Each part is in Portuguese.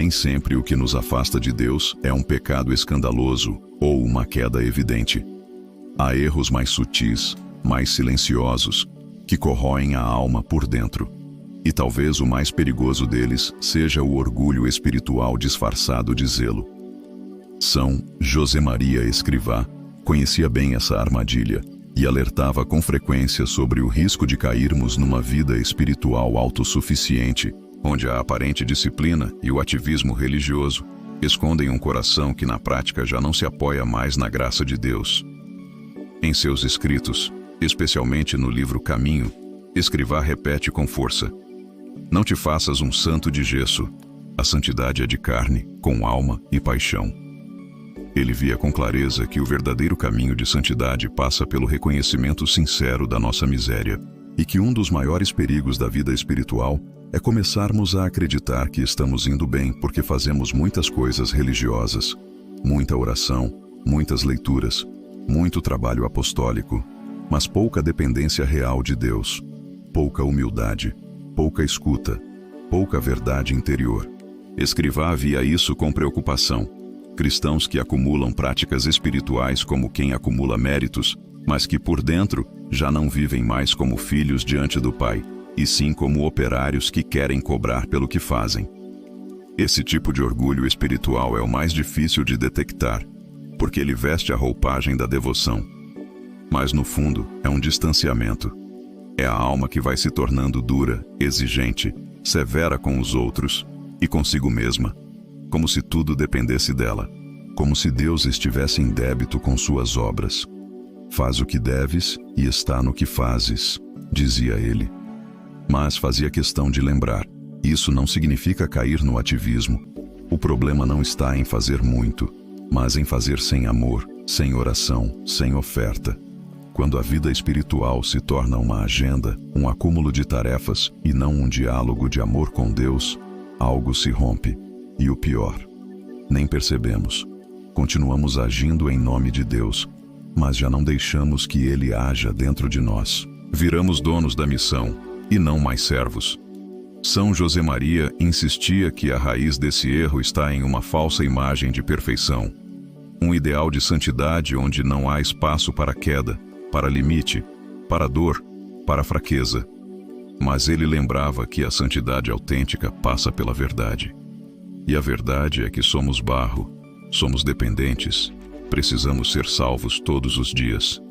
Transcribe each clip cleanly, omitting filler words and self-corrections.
Nem sempre o que nos afasta de Deus é um pecado escandaloso ou uma queda evidente. Há erros mais sutis, mais silenciosos, que corroem a alma por dentro. E talvez o mais perigoso deles seja o orgulho espiritual disfarçado de zelo. São José Maria Escrivá conhecia bem essa armadilha e alertava com frequência sobre o risco de cairmos numa vida espiritual autossuficiente, onde a aparente disciplina e o ativismo religioso escondem um coração que na prática já não se apoia mais na graça de Deus. Em seus escritos, especialmente no livro Caminho, Escrivá repete com força: não te faças um santo de gesso, a santidade é de carne, com alma e paixão. Ele via com clareza que o verdadeiro caminho de santidade passa pelo reconhecimento sincero da nossa miséria, e que um dos maiores perigos da vida espiritual é começarmos a acreditar que estamos indo bem porque fazemos muitas coisas religiosas, muita oração, muitas leituras, muito trabalho apostólico, mas pouca dependência real de Deus, pouca humildade, pouca escuta, pouca verdade interior. Escrivá via isso com preocupação. Cristãos que acumulam práticas espirituais como quem acumula méritos, mas que por dentro já não vivem mais como filhos diante do Pai, e sim como operários que querem cobrar pelo que fazem. Esse tipo de orgulho espiritual é o mais difícil de detectar, porque ele veste a roupagem da devoção. Mas no fundo é um distanciamento. É a alma que vai se tornando dura, exigente, severa com os outros e consigo mesma, como se tudo dependesse dela, como se Deus estivesse em débito com suas obras. Faz o que deves e está no que fazes, dizia ele. Mas fazia questão de lembrar, isso não significa cair no ativismo. O problema não está em fazer muito, mas em fazer sem amor, sem oração, sem oferta. Quando a vida espiritual se torna uma agenda, um acúmulo de tarefas e não um diálogo de amor com Deus, algo se rompe. E o pior, nem percebemos. Continuamos agindo em nome de Deus, mas já não deixamos que Ele haja dentro de nós. Viramos donos da missão, e não mais servos. São José Maria insistia que a raiz desse erro está em uma falsa imagem de perfeição. Um ideal de santidade onde não há espaço para queda, para limite, para dor, para fraqueza. Mas ele lembrava que a santidade autêntica passa pela verdade. E a verdade é que somos barro, somos dependentes, precisamos ser salvos todos os dias.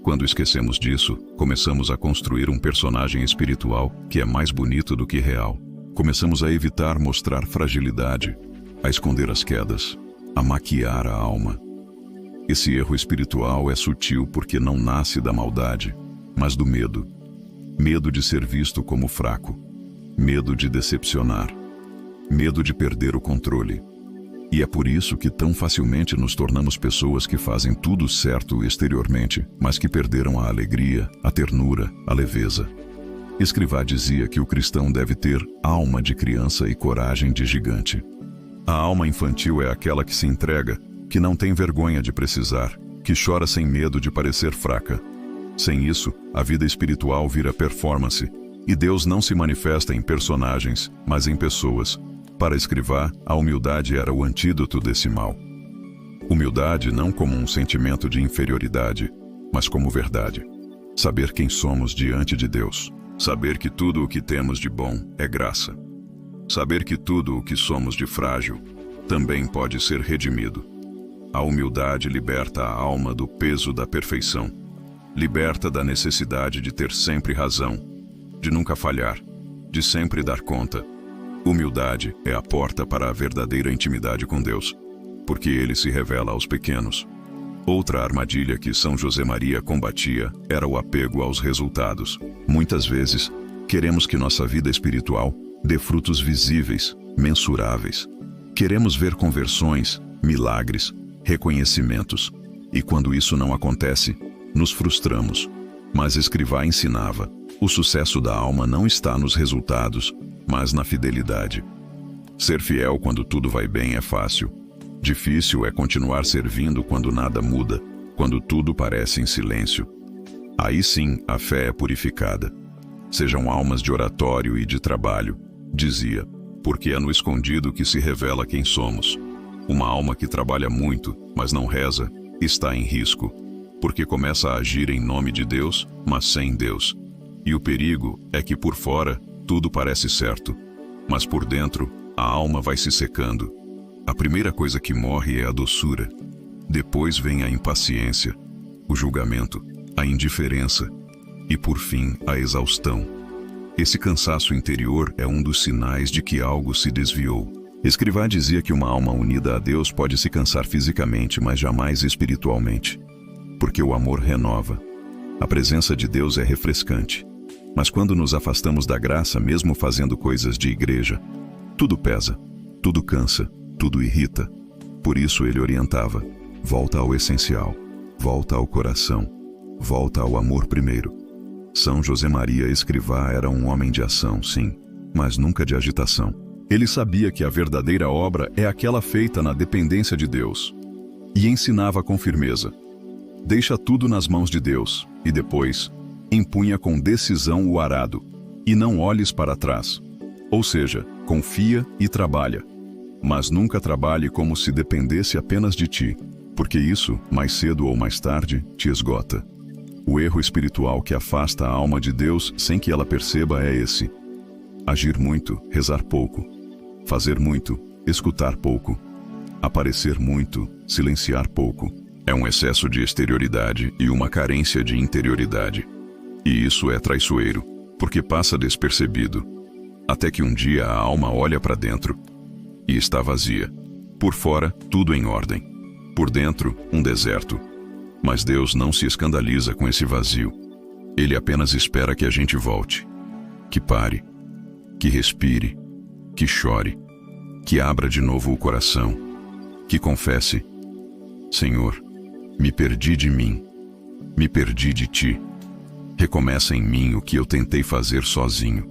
Quando esquecemos disso, começamos a construir um personagem espiritual que é mais bonito do que real. Começamos a evitar mostrar fragilidade, a esconder as quedas, a maquiar a alma. Esse erro espiritual é sutil porque não nasce da maldade, mas do medo. Medo de ser visto como fraco, medo de decepcionar, medo de perder o controle. E é por isso que tão facilmente nos tornamos pessoas que fazem tudo certo exteriormente, mas que perderam a alegria, a ternura, a leveza. Escrivá dizia que o cristão deve ter alma de criança e coragem de gigante. A alma infantil é aquela que se entrega, que não tem vergonha de precisar, que chora sem medo de parecer fraca. Sem isso, a vida espiritual vira performance, e Deus não se manifesta em personagens, mas em pessoas. Para Escrivá, a humildade era o antídoto desse mal. Humildade não como um sentimento de inferioridade, mas como verdade. Saber quem somos diante de Deus. Saber que tudo o que temos de bom é graça. Saber que tudo o que somos de frágil também pode ser redimido. A humildade liberta a alma do peso da perfeição. Liberta da necessidade de ter sempre razão, de nunca falhar, de sempre dar conta. Humildade é a porta para a verdadeira intimidade com Deus, porque Ele se revela aos pequenos. Outra armadilha que São José Maria combatia era o apego aos resultados. Muitas vezes, queremos que nossa vida espiritual dê frutos visíveis, mensuráveis. Queremos ver conversões, milagres, reconhecimentos. E quando isso não acontece, nos frustramos. Mas Escrivá ensinava: o sucesso da alma não está nos resultados, mas na fidelidade. Ser fiel quando tudo vai bem é fácil. Difícil é continuar servindo quando nada muda, quando tudo parece em silêncio. Aí sim a fé é purificada. Sejam almas de oratório e de trabalho, dizia. porque é no escondido que se revela quem somos. Uma alma que trabalha muito, mas não reza, está em risco, porque começa a agir em nome de Deus, mas sem Deus. E o perigo é que por fora tudo parece certo, mas por dentro a alma vai se secando. A primeira coisa que morre é a doçura. Depois vem a impaciência, o julgamento, a indiferença e, por fim, a exaustão. Esse cansaço interior é um dos sinais de que algo se desviou. Escrivá dizia que uma alma unida a Deus pode se cansar fisicamente, mas jamais espiritualmente, porque o amor renova. A presença de Deus é refrescante. Mas quando nos afastamos da graça, mesmo fazendo coisas de igreja, tudo pesa, tudo cansa, tudo irrita. Por isso ele orientava: volta ao essencial, volta ao coração, volta ao amor primeiro. São José Maria Escrivá era um homem de ação, sim, mas nunca de agitação. Ele sabia que a verdadeira obra é aquela feita na dependência de Deus. E ensinava com firmeza: deixa tudo nas mãos de Deus, e depois empunha com decisão o arado, e não olhes para trás. Ou seja, confia e trabalha. Mas nunca trabalhe como se dependesse apenas de ti, porque isso, mais cedo ou mais tarde, te esgota. O erro espiritual que afasta a alma de Deus sem que ela perceba é esse: agir muito, rezar pouco; fazer muito, escutar pouco; aparecer muito, silenciar pouco. É um excesso de exterioridade e uma carência de interioridade. E isso é traiçoeiro, porque passa despercebido, até que um dia a alma olha para dentro e está vazia. Por fora, tudo em ordem. Por dentro, um deserto. Mas Deus não se escandaliza com esse vazio. Ele apenas espera que a gente volte, que pare, que respire, que chore, que abra de novo o coração, que confesse: Senhor, me perdi de mim, me perdi de ti. Recomeça em mim o que eu tentei fazer sozinho.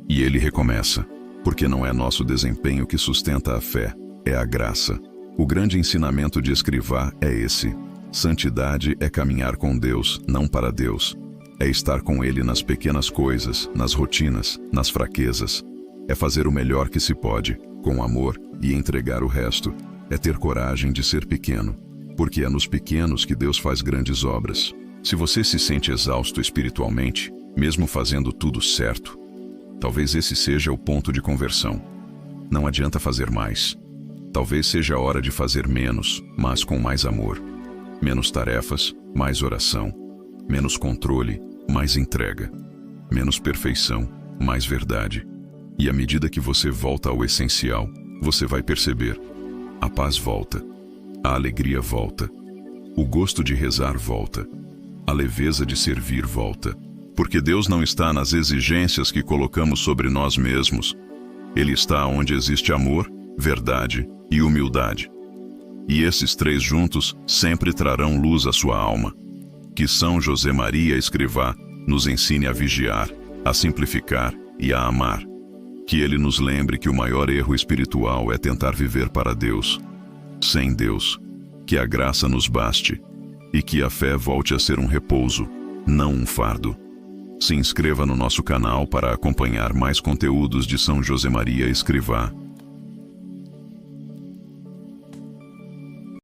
E ele recomeça, porque não é nosso desempenho que sustenta a fé, é a graça. O grande ensinamento de Escrivá é esse: santidade é caminhar com Deus, não para Deus. É estar com Ele nas pequenas coisas, nas rotinas, nas fraquezas. É fazer o melhor que se pode, com amor, e entregar o resto. É ter coragem de ser pequeno, porque é nos pequenos que Deus faz grandes obras. Se você se sente exausto espiritualmente, mesmo fazendo tudo certo, talvez esse seja o ponto de conversão. Não adianta fazer mais. Talvez seja a hora de fazer menos, mas com mais amor. Menos tarefas, mais oração. Menos controle, mais entrega. Menos perfeição, mais verdade. E à medida que você volta ao essencial, você vai perceber: a paz volta, a alegria volta, o gosto de rezar volta, a leveza de servir volta. Porque Deus não está nas exigências que colocamos sobre nós mesmos. Ele está onde existe amor, verdade e humildade. E esses três juntos sempre trarão luz à sua alma. Que São José Maria Escrivá nos ensine a vigiar, a simplificar e a amar. Que ele nos lembre que o maior erro espiritual é tentar viver para Deus, sem Deus. Que a graça nos baste e que a fé volte a ser um repouso, não um fardo. Se inscreva no nosso canal para acompanhar mais conteúdos de São José Maria Escrivá.